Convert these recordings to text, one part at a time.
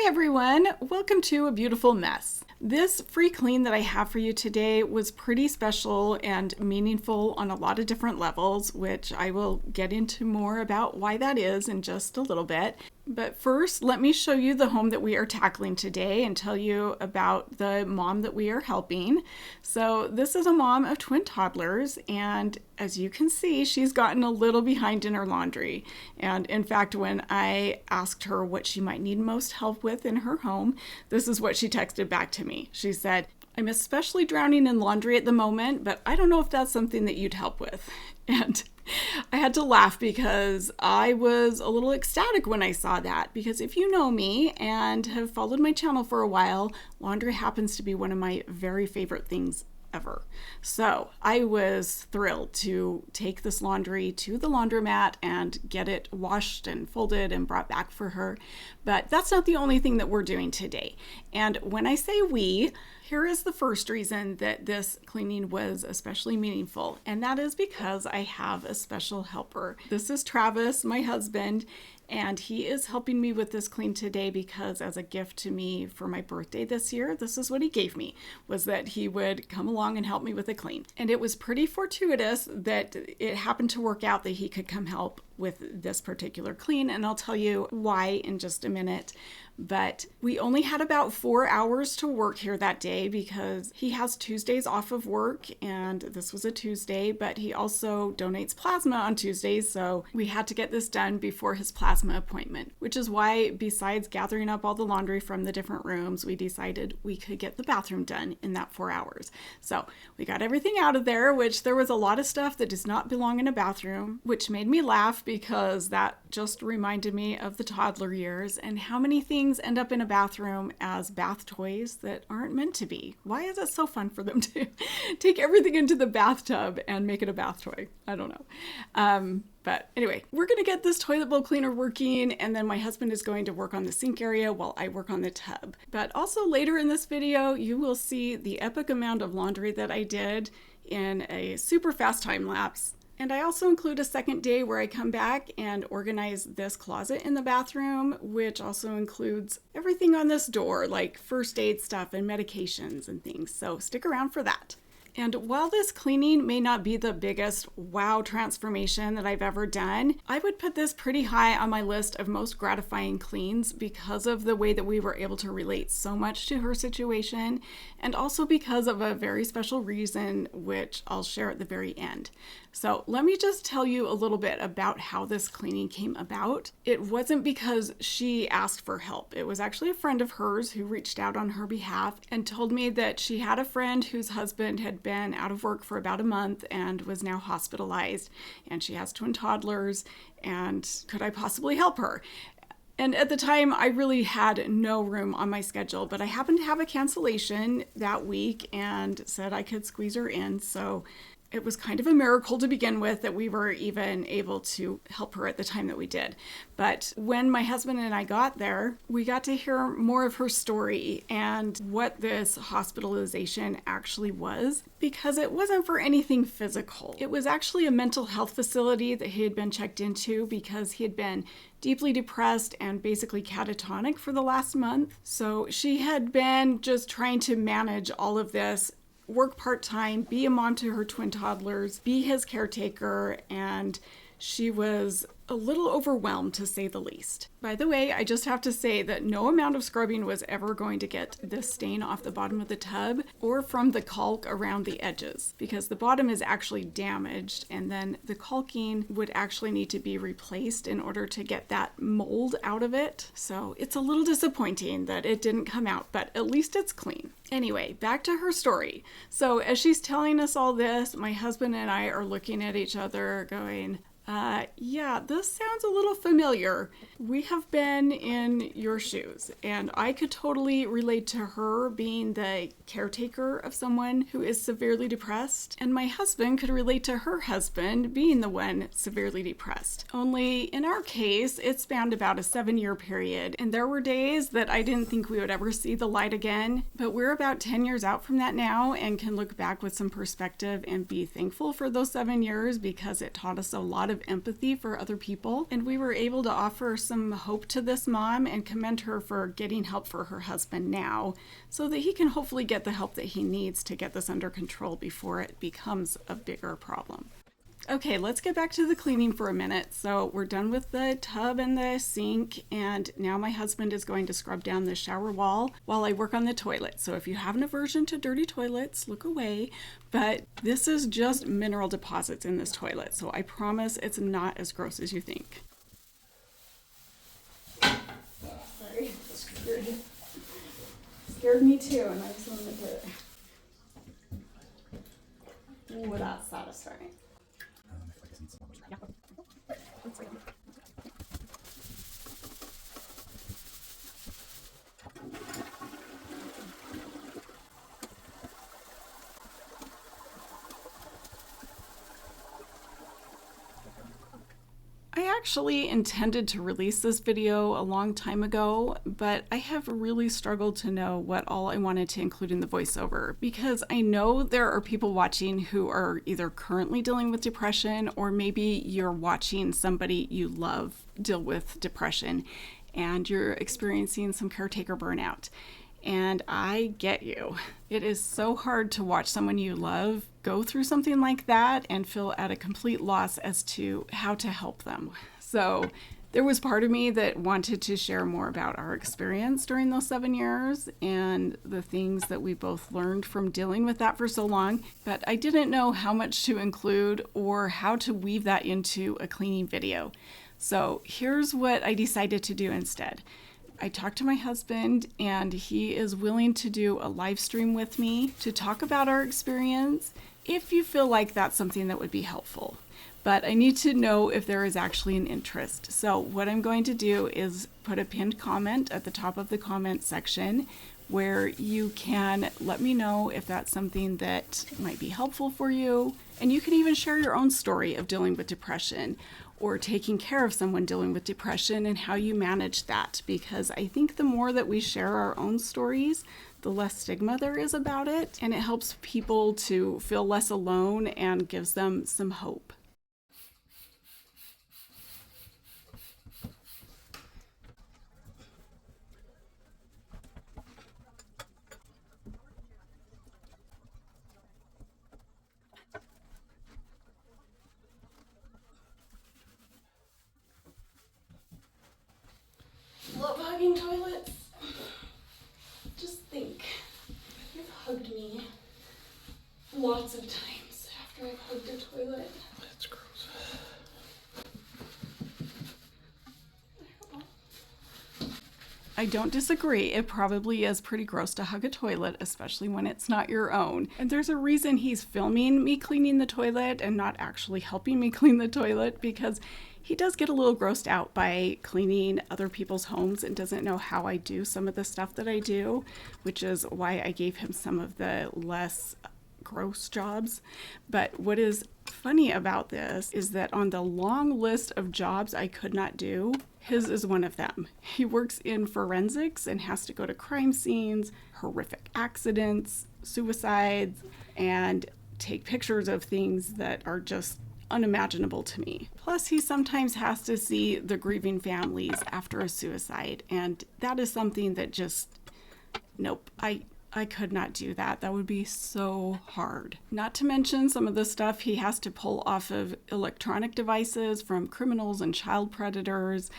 Hi everyone, welcome to A Beautiful Mess. This free clean that I have for you today was pretty special and meaningful on a lot of different levels, which I will get into more about why that is in just a little bit. But first, let me show you the home that we are tackling today and tell you about the mom that we are helping. So this is a mom of twin toddlers, and as you can see, she's gotten a little behind in her laundry. And in fact, when I asked her what she might need most help with in her home, this is what she texted back to me. She said, "I'm especially drowning in laundry at the moment, but I don't know if that's something that you'd help with." And I had to laugh because I was a little ecstatic when I saw that, because if you know me and have followed my channel for a while, laundry happens to be one of my very favorite things ever. So I was thrilled to take this laundry to the laundromat and get it washed and folded and brought back for her. But that's not the only thing that we're doing today. And when I say we, here is the first reason that this cleaning was especially meaningful, and that is because I have a special helper. This is Travis, my husband, and he is helping me with this clean today because as a gift to me for my birthday this year, this is what he gave me, was that he would come along and help me with a clean. And it was pretty fortuitous that it happened to work out that he could come help with this particular clean, and I'll tell you why in just a minute. But we only had about 4 hours to work here that day because he has Tuesdays off of work, and this was a Tuesday, but he also donates plasma on Tuesdays, so we had to get this done before his plasma appointment, which is why, besides gathering up all the laundry from the different rooms, we decided we could get the bathroom done in that 4 hours. So we got everything out of there, which there was a lot of stuff that does not belong in a bathroom, which made me laugh because that just reminded me of the toddler years and how many things end up in a bathroom as bath toys that aren't meant to be. Why is it so fun for them to take everything into the bathtub and make it a bath toy? I don't know. But anyway, we're going to get this toilet bowl cleaner working, and then my husband is going to work on the sink area while I work on the tub. But also later in this video, you will see the epic amount of laundry that I did in a super fast time lapse. And I also include a second day where I come back and organize this closet in the bathroom, which also includes everything on this door, like first aid stuff and medications and things. So stick around for that. And while this cleaning may not be the biggest wow transformation that I've ever done, I would put this pretty high on my list of most gratifying cleans because of the way that we were able to relate so much to her situation, and also because of a very special reason, which I'll share at the very end. So let me just tell you a little bit about how this cleaning came about. It wasn't because she asked for help. It was actually a friend of hers who reached out on her behalf and told me that she had a friend whose husband had been out of work for about a month and was now hospitalized, and she has twin toddlers, and could I possibly help her? And at the time, I really had no room on my schedule, but I happened to have a cancellation that week and said I could squeeze her in, so it was kind of a miracle to begin with that we were even able to help her at the time that we did. But when my husband and I got there, we got to hear more of her story and what this hospitalization actually was, because it wasn't for anything physical. It was actually a mental health facility that he had been checked into because he had been deeply depressed and basically catatonic for the last month. So she had been just trying to manage all of this, work part-time, be a mom to her twin toddlers, be his caretaker, and she was a little overwhelmed, to say the least. By the way, I just have to say that no amount of scrubbing was ever going to get this stain off the bottom of the tub or from the caulk around the edges, because the bottom is actually damaged, and then the caulking would actually need to be replaced in order to get that mold out of it. So it's a little disappointing that it didn't come out, but at least it's clean. Anyway, back to her story. So as she's telling us all this, my husband and I are looking at each other going, yeah, this sounds a little familiar. We have been in your shoes, and I could totally relate to her being the caretaker of someone who is severely depressed, and my husband could relate to her husband being the one severely depressed. Only in our case, it spanned about a 7-year period, and there were days that I didn't think we would ever see the light again, but we're about 10 years out from that now and can look back with some perspective and be thankful for those 7 years because it taught us a lot of of empathy for other people, and we were able to offer some hope to this mom and commend her for getting help for her husband now so that he can hopefully get the help that he needs to get this under control before it becomes a bigger problem. Okay, let's get back to the cleaning for a minute. So we're done with the tub and the sink, and now my husband is going to scrub down the shower wall while I work on the toilet. So if you have an aversion to dirty toilets, look away. But this is just mineral deposits in this toilet, so I promise it's not as gross as you think. Sorry, scared me too, and I just wanted to. Ooh, that's satisfying. I actually intended to release this video a long time ago, but I have really struggled to know what all I wanted to include in the voiceover because I know there are people watching who are either currently dealing with depression or maybe you're watching somebody you love deal with depression and you're experiencing some caretaker burnout. And I get you. It is so hard to watch someone you love go through something like that and feel at a complete loss as to how to help them. So there was part of me that wanted to share more about our experience during those 7 years and the things that we both learned from dealing with that for so long, but I didn't know how much to include or how to weave that into a cleaning video. So here's what I decided to do instead. I talked to my husband and he is willing to do a live stream with me to talk about our experience if you feel like that's something that would be helpful. But I need to know if there is actually an interest. So what I'm going to do is put a pinned comment at the top of the comment section where you can let me know if that's something that might be helpful for you. And you can even share your own story of dealing with depression or taking care of someone dealing with depression and how you manage that. Because I think the more that we share our own stories, the less stigma there is about it. And it helps people to feel less alone and gives them some hope. Love hugging toilets. Just think, you've hugged me lots of times after I've hugged a toilet. That's gross. I don't disagree. It probably is pretty gross to hug a toilet, especially when it's not your own. And there's a reason he's filming me cleaning the toilet and not actually helping me clean the toilet, because he does get a little grossed out by cleaning other people's homes and doesn't know how I do some of the stuff that I do, which is why I gave him some of the less gross jobs. But what is funny about this is that on the long list of jobs I could not do, his is one of them. He works in forensics and has to go to crime scenes, horrific accidents, suicides, and take pictures of things that are just unimaginable to me. Plus, he sometimes has to see the grieving families after a suicide, and that is something that just, nope, I could not do that. That would be so hard. Not to mention some of the stuff he has to pull off of electronic devices from criminals and child predators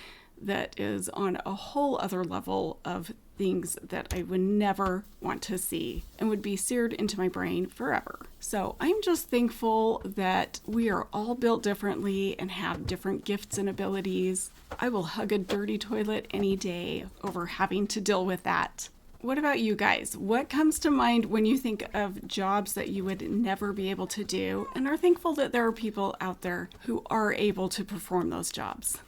that is on a whole other level of things that I would never want to see and would be seared into my brain forever. So I'm just thankful that we are all built differently and have different gifts and abilities. I will hug a dirty toilet any day over having to deal with that. What about you guys? What comes to mind when you think of jobs that you would never be able to do and are thankful that there are people out there who are able to perform those jobs?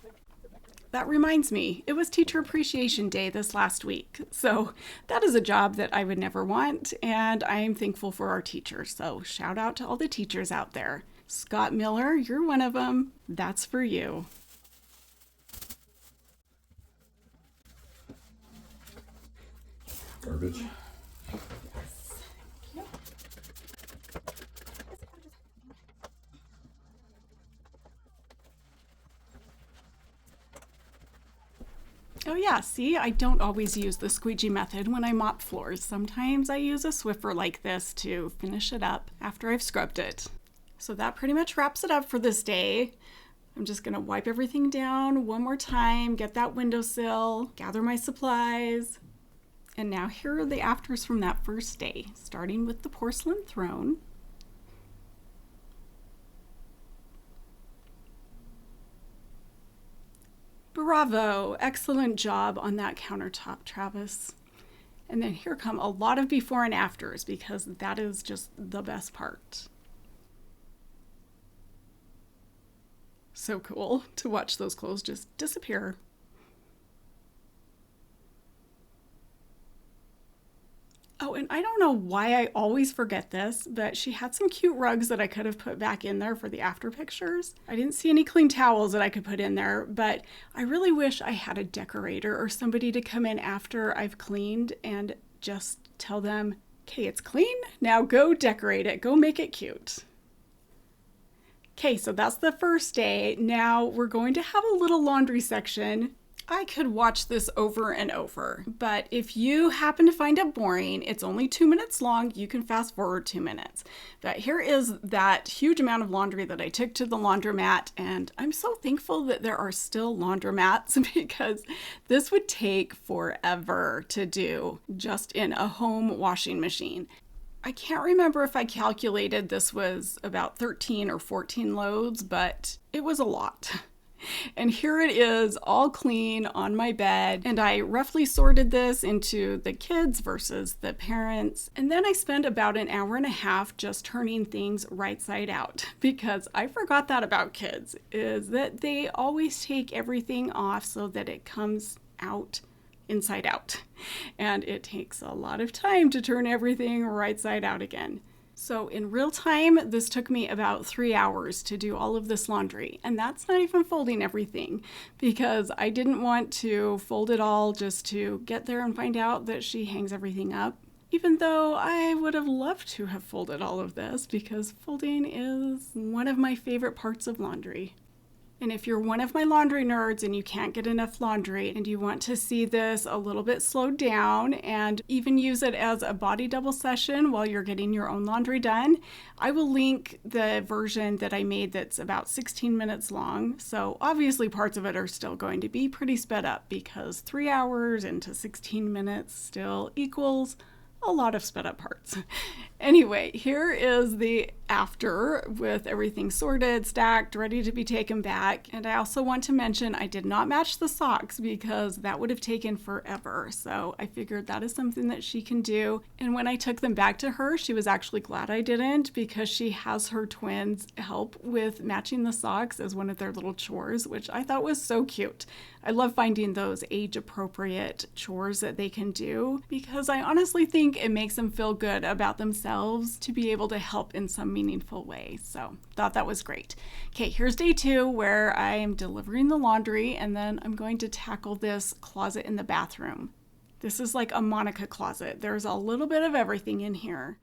That reminds me, it was Teacher Appreciation Day this last week. So that is a job that I would never want, and I am thankful for our teachers. So shout out to all the teachers out there. Scott Miller, you're one of them. That's for you. Garbage. yeah, see, I don't always use the squeegee method when I mop floors. Sometimes I use a Swiffer like this to finish it up after I've scrubbed it. So that pretty much wraps it up for this day. I'm just gonna wipe everything down one more time, get that windowsill, gather my supplies. And now here are the afters from that first day, starting with the porcelain throne. Bravo! Excellent job on that countertop, Travis. And then here come a lot of before and afters because that is just the best part. So cool to watch those clothes just disappear. Oh, and I don't know why I always forget this, but she had some cute rugs that I could have put back in there for the after pictures. I didn't see any clean towels that I could put in there, but I really wish I had a decorator or somebody to come in after I've cleaned and just tell them, okay, it's clean, now go decorate it, go make it cute. Okay, so that's the first day. Now we're going to have a little laundry section. I could watch this over and over, but if you happen to find it boring, it's only 2 minutes long, you can fast forward 2 minutes. But here is that huge amount of laundry that I took to the laundromat, and I'm so thankful that there are still laundromats because this would take forever to do just in a home washing machine. I can't remember if I calculated this was about 13 or 14 loads, but it was a lot. And here it is, all clean on my bed. And I roughly sorted this into the kids versus the parents. And then I spent about an hour and a half just turning things right side out because I forgot that about kids, is that they always take everything off so that it comes out inside out. And it takes a lot of time to turn everything right side out again. So in real time, this took me about 3 hours to do all of this laundry. And that's not even folding everything because I didn't want to fold it all just to get there and find out that she hangs everything up. Even though I would have loved to have folded all of this because folding is one of my favorite parts of laundry. And if you're one of my laundry nerds and you can't get enough laundry and you want to see this a little bit slowed down and even use it as a body double session while you're getting your own laundry done, I will link the version that I made that's about 16 minutes long. So obviously parts of it are still going to be pretty sped up because 3 hours into 16 minutes still equals a lot of sped up parts. Anyway, here is the after with everything sorted, stacked, ready to be taken back. And I also want to mention I did not match the socks because that would have taken forever. So I figured that is something that she can do. And when I took them back to her, she was actually glad I didn't because she has her twins help with matching the socks as one of their little chores, which I thought was so cute. I love finding those age-appropriate chores that they can do because I honestly think it makes them feel good about themselves to be able to help in some meaningful way. So thought that was great. Okay, here's day 2 where I am delivering the laundry and then I'm going to tackle this closet in the bathroom. This is like a Monica closet. There's a little bit of everything in here.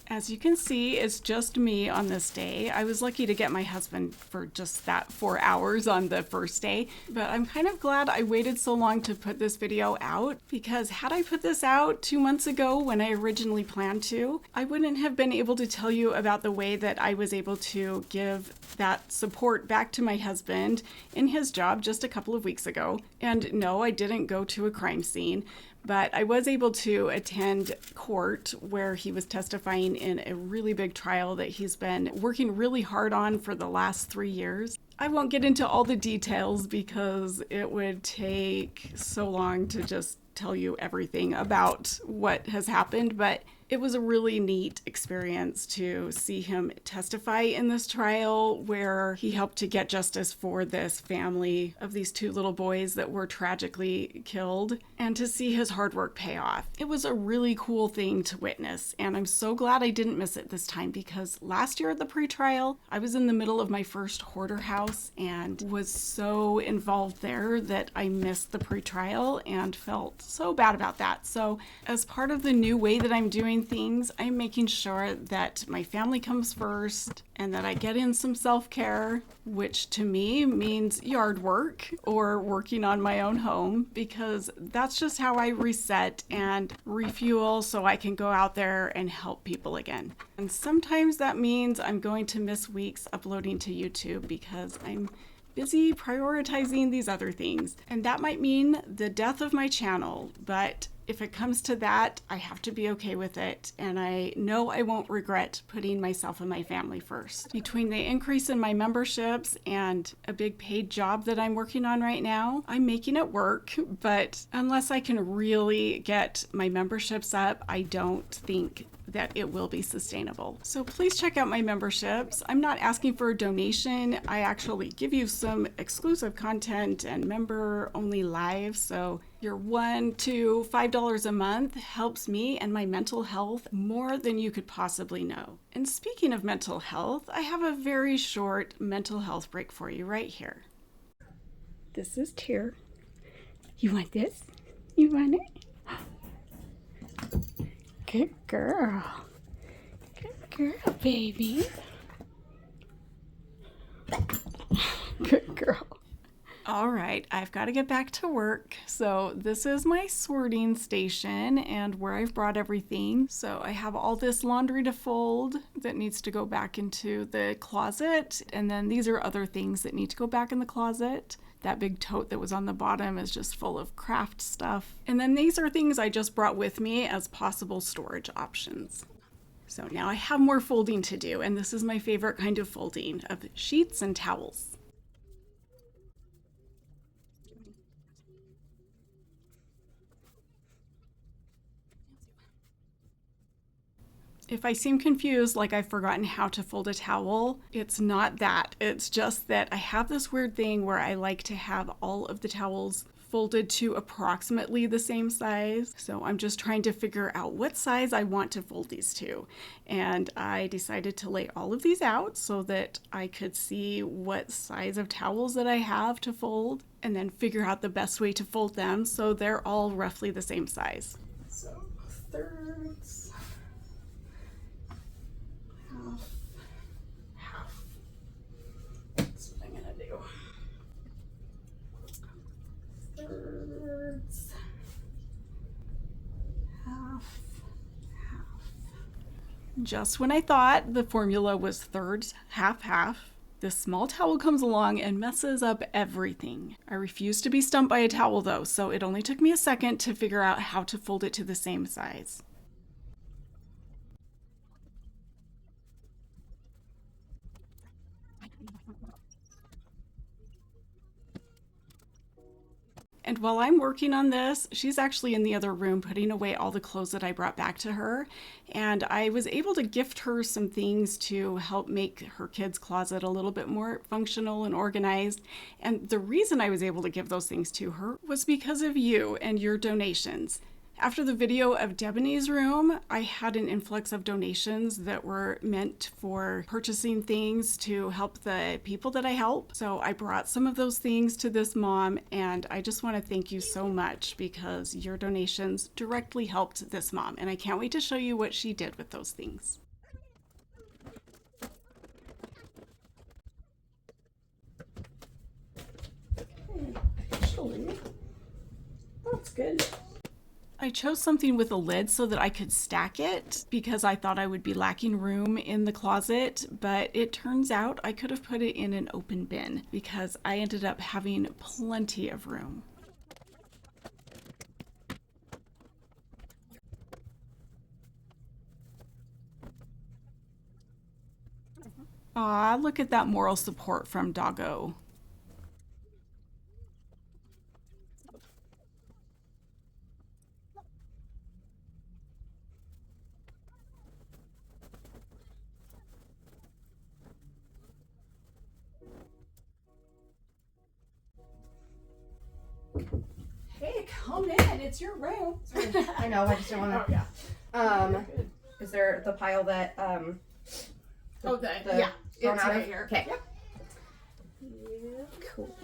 As you can see, it's just me on this day. I was lucky to get my husband for just that 4 hours on the first day, but I'm kind of glad I waited so long to put this video out because had I put this out 2 months ago when I originally planned to, I wouldn't have been able to tell you about the way that I was able to give that support back to my husband in his job just a couple of weeks ago. And no, I didn't go to a crime scene, but I was able to attend court where he was testifying in a really big trial that he's been working really hard on for the last 3 years. I won't get into all the details because it would take so long to just tell you everything about what has happened, but It was a really neat experience to see him testify in this trial where he helped to get justice for this family of these two little boys that were tragically killed, and to see his hard work pay off. It was a really cool thing to witness, and I'm so glad I didn't miss it this time, because last year at the pre-trial, I was in the middle of my first hoarder house and was so involved there that I missed the pre-trial and felt so bad about that. So as part of the new way that I'm doing things, I'm making sure that my family comes first and that I get in some self-care, which to me means yard work or working on my own home, because that's just how I reset and refuel so I can go out there and help people again. And sometimes that means I'm going to miss weeks uploading to YouTube because I'm busy prioritizing these other things. And that might mean the death of my channel, but if it comes to that, I have to be okay with it. And I know I won't regret putting myself and my family first. Between the increase in my memberships and a big paid job that I'm working on right now, I'm making it work. But unless I can really get my memberships up, I don't think that it will be sustainable. So please check out my memberships. I'm not asking for a donation. I actually give you some exclusive content and member only live. So your $1 to $5 a month helps me and my mental health more than you could possibly know. And speaking of mental health, I have a very short mental health break for you right here. This is Tear. You want this? You want it? Good girl. Good girl, baby. Good girl. All right, I've got to get back to work. So this is my sorting station and where I've brought everything. So I have all this laundry to fold that needs to go back into the closet. And then these are other things that need to go back in the closet. That big tote that was on the bottom is just full of craft stuff. And then these are things I just brought with me as possible storage options. So now I have more folding to do, and this is my favorite kind of folding, of sheets and towels. If I seem confused, like I've forgotten how to fold a towel, it's not that. It's just that I have this weird thing where I like to have all of the towels folded to approximately the same size. So I'm just trying to figure out what size I want to fold these to. And I decided to lay all of these out so that I could see what size of towels that I have to fold and then figure out the best way to fold them so they're all roughly the same size. So thirds. Half. That's what I'm gonna do. Thirds. Half. Just when I thought the formula was thirds, half, half, this small towel comes along and messes up everything. I refuse to be stumped by a towel though, so it only took me a second to figure out how to fold it to the same size. And while I'm working on this, she's actually in the other room putting away all the clothes that I brought back to her. And I was able to gift her some things to help make her kids' closet a little bit more functional and organized. And the reason I was able to give those things to her was because of you and your donations. After the video of Debona's room, I had an influx of donations that were meant for purchasing things to help the people that I help. So I brought some of those things to this mom, and I just want to thank you so much because your donations directly helped this mom, and I can't wait to show you what she did with those things. Actually, that's good. I chose something with a lid so that I could stack it because I thought I would be lacking room in the closet, but it turns out I could have put it in an open bin because I ended up having plenty of room. Aw, look at that moral support from Doggo. Hey, come in. It's your room. Sorry. I know. I just don't want to. Oh, yeah. Is there the pile that yeah. It's right here. Okay. Yep. Cool.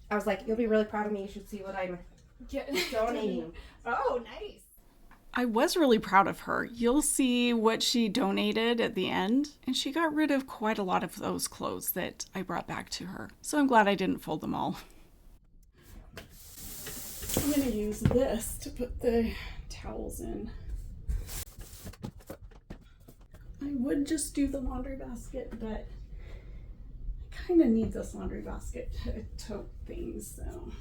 I was like, you'll be really proud of me. You should see what I'm donating. Oh, nice. I was really proud of her. You'll see what she donated at the end, and she got rid of quite a lot of those clothes that I brought back to her. So I'm glad I didn't fold them all. I'm going to use this to put the towels in. I would just do the laundry basket, but I kind of need this laundry basket to tote things, so.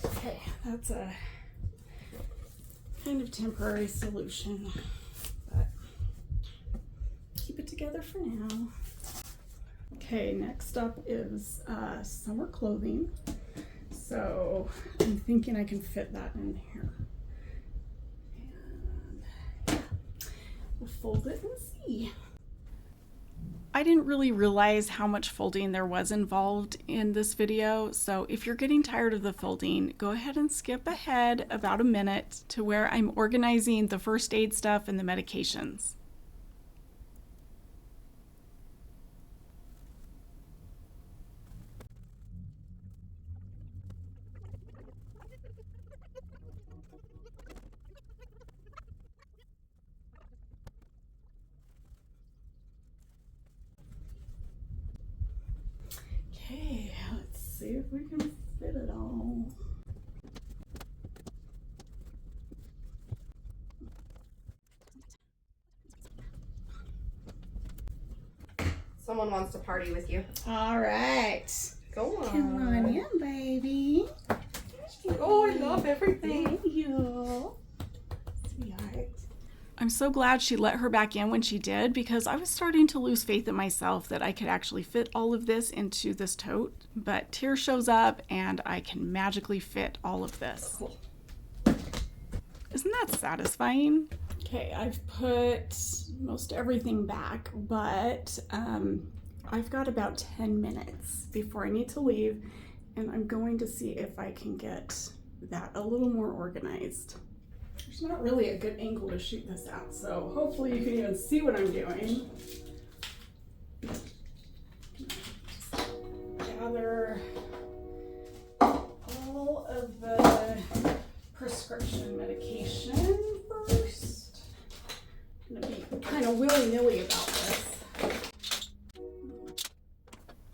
Okay, that's a kind of temporary solution, but keep it together for now. Okay, next up is summer clothing. So I'm thinking I can fit that in here. And yeah, we'll fold it and see. I didn't really realize how much folding there was involved in this video, so if you're getting tired of the folding, go ahead and skip ahead about a minute to where I'm organizing the first aid stuff and the medications. Okay, let's see if we can fit it all. Someone wants to party with you. All right. Go on. Come on in, baby. Oh, I love everything. Thank you. Sweetheart. I'm so glad she let her back in when she did, because I was starting to lose faith in myself that I could actually fit all of this into this tote. But Tear shows up and I can magically fit all of this. Cool. Isn't that satisfying? Okay, I've put most everything back, but I've got about 10 minutes before I need to leave, and I'm going to see if I can get that a little more organized. There's not really a good angle to shoot this at, so hopefully you can even see what I'm doing. Just gather all of the prescription medication first. I'm gonna be kind of willy-nilly about this.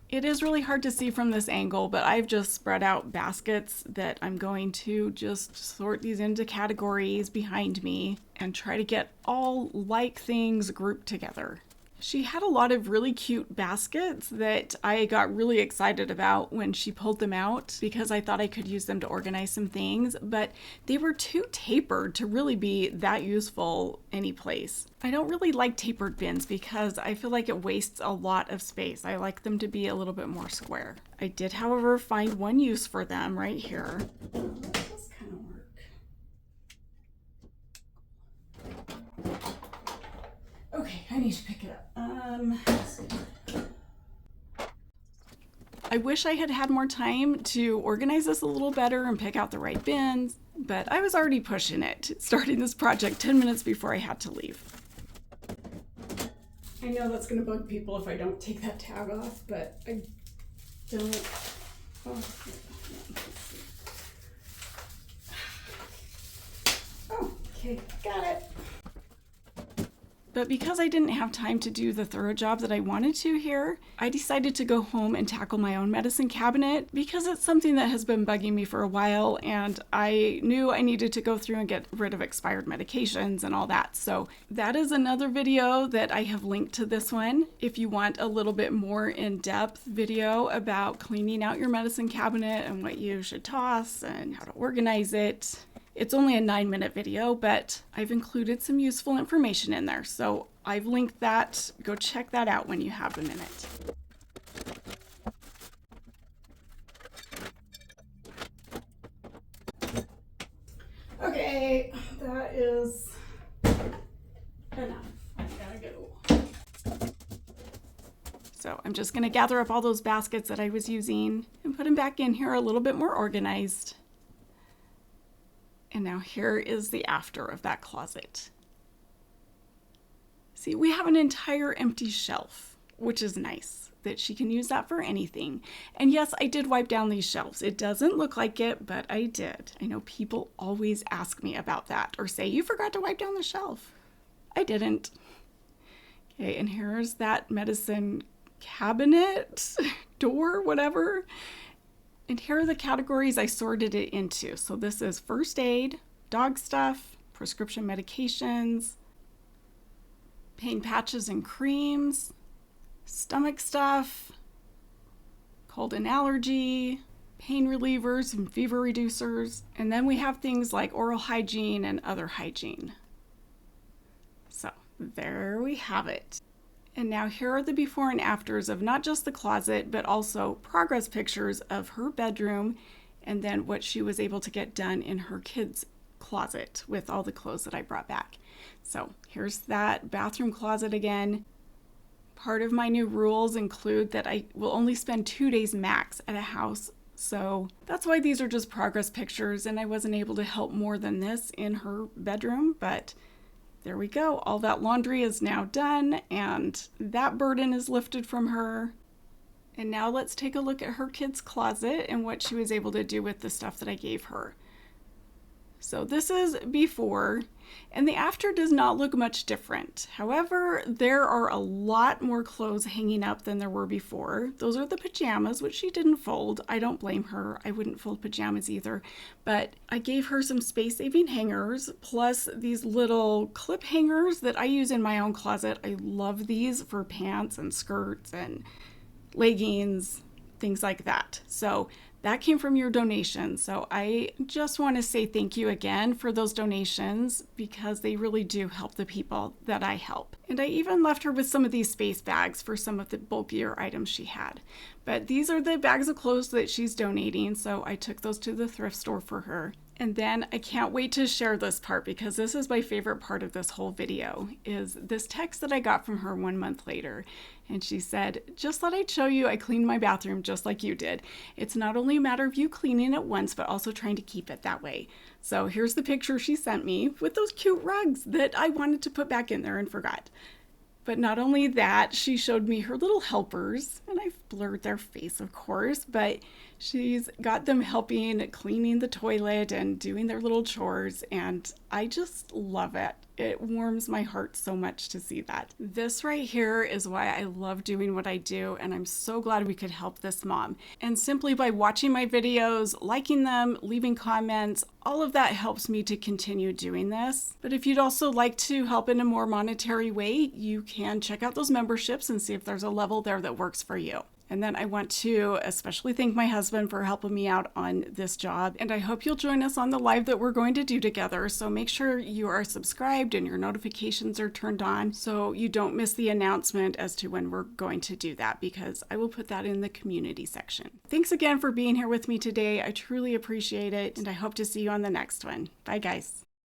It is really hard to see from this angle, but I've just spread out baskets that I'm going to just sort these into categories behind me and try to get all like things grouped together. She had a lot of really cute baskets that I got really excited about when she pulled them out, because I thought I could use them to organize some things, but they were too tapered to really be that useful anyplace. I don't really like tapered bins because I feel like it wastes a lot of space. I like them to be a little bit more square. I did, however, find one use for them right here. This kind of work. Okay, I need to pick it up. I wish I had had more time to organize this a little better and pick out the right bins, but I was already pushing it, starting this project 10 minutes before I had to leave. I know that's going to bug people if I don't take that tag off, but I don't. Oh, okay, got it. But because I didn't have time to do the thorough job that I wanted to here, I decided to go home and tackle my own medicine cabinet, because it's something that has been bugging me for a while, and I knew I needed to go through and get rid of expired medications and all that. So that is another video that I have linked to this one. If you want a little bit more in-depth video about cleaning out your medicine cabinet and what you should toss and how to organize it. It's only a 9-minute video, but I've included some useful information in there. So I've linked that. Go check that out when you have a minute. that is enough. I gotta go. So I'm just gonna gather up all those baskets that I was using and put them back in here a little bit more organized. And now here is the after of that closet. See, we have an entire empty shelf, which is nice that she can use that for anything. And yes, I did wipe down these shelves. It doesn't look like it, but I did. I know people always ask me about that or say, you forgot to wipe down the shelf. I didn't. Okay, and here's that medicine cabinet, door, whatever. And here are the categories I sorted it into. So this is first aid, dog stuff, prescription medications, pain patches and creams, stomach stuff, cold and allergy, pain relievers and fever reducers. And then we have things like oral hygiene and other hygiene. So there we have it. And now here are the before and afters of not just the closet, but also progress pictures of her bedroom and then what she was able to get done in her kids' closet with all the clothes that I brought back. So here's that bathroom closet again. Part of my new rules include that I will only spend 2 days max at a house. So that's why these are just progress pictures, and I wasn't able to help more than this in her bedroom, but there we go. All that laundry is now done, and that burden is lifted from her. And now let's take a look at her kids' closet and what she was able to do with the stuff that I gave her. So this is before, and the after does not look much different. However, there are a lot more clothes hanging up than there were before. Those are the pajamas, which she didn't fold. I don't blame her. I wouldn't fold pajamas either. But I gave her some space-saving hangers, plus these little clip hangers that I use in my own closet. I love these for pants and skirts and leggings, things like that. So that came from your donation. So I just want to say thank you again for those donations because they really do help the people that I help. And I even left her with some of these space bags for some of the bulkier items she had. But these are the bags of clothes that she's donating. So I took those to the thrift store for her. And then I can't wait to share this part because this is my favorite part of this whole video, is this text that I got from her 1 month later. And she said, just thought I'd show you I cleaned my bathroom just like you did. It's not only a matter of you cleaning it once, but also trying to keep it that way. So here's the picture she sent me with those cute rugs that I wanted to put back in there and forgot. But not only that, she showed me her little helpers, and I've blurred their face, of course, but she's got them helping cleaning the toilet and doing their little chores, and I just love it. It warms my heart so much to see that. This right here is why I love doing what I do, and I'm so glad we could help this mom. And simply by watching my videos, liking them, leaving comments, all of that helps me to continue doing this. But if you'd also like to help in a more monetary way, you can check out those memberships and see if there's a level there that works for you. And then I want to especially thank my husband for helping me out on this job. And I hope you'll join us on the live that we're going to do together. So make sure you are subscribed and your notifications are turned on so you don't miss the announcement as to when we're going to do that, because I will put that in the community section. Thanks again for being here with me today. I truly appreciate it, and I hope to see you on the next one. Bye, guys.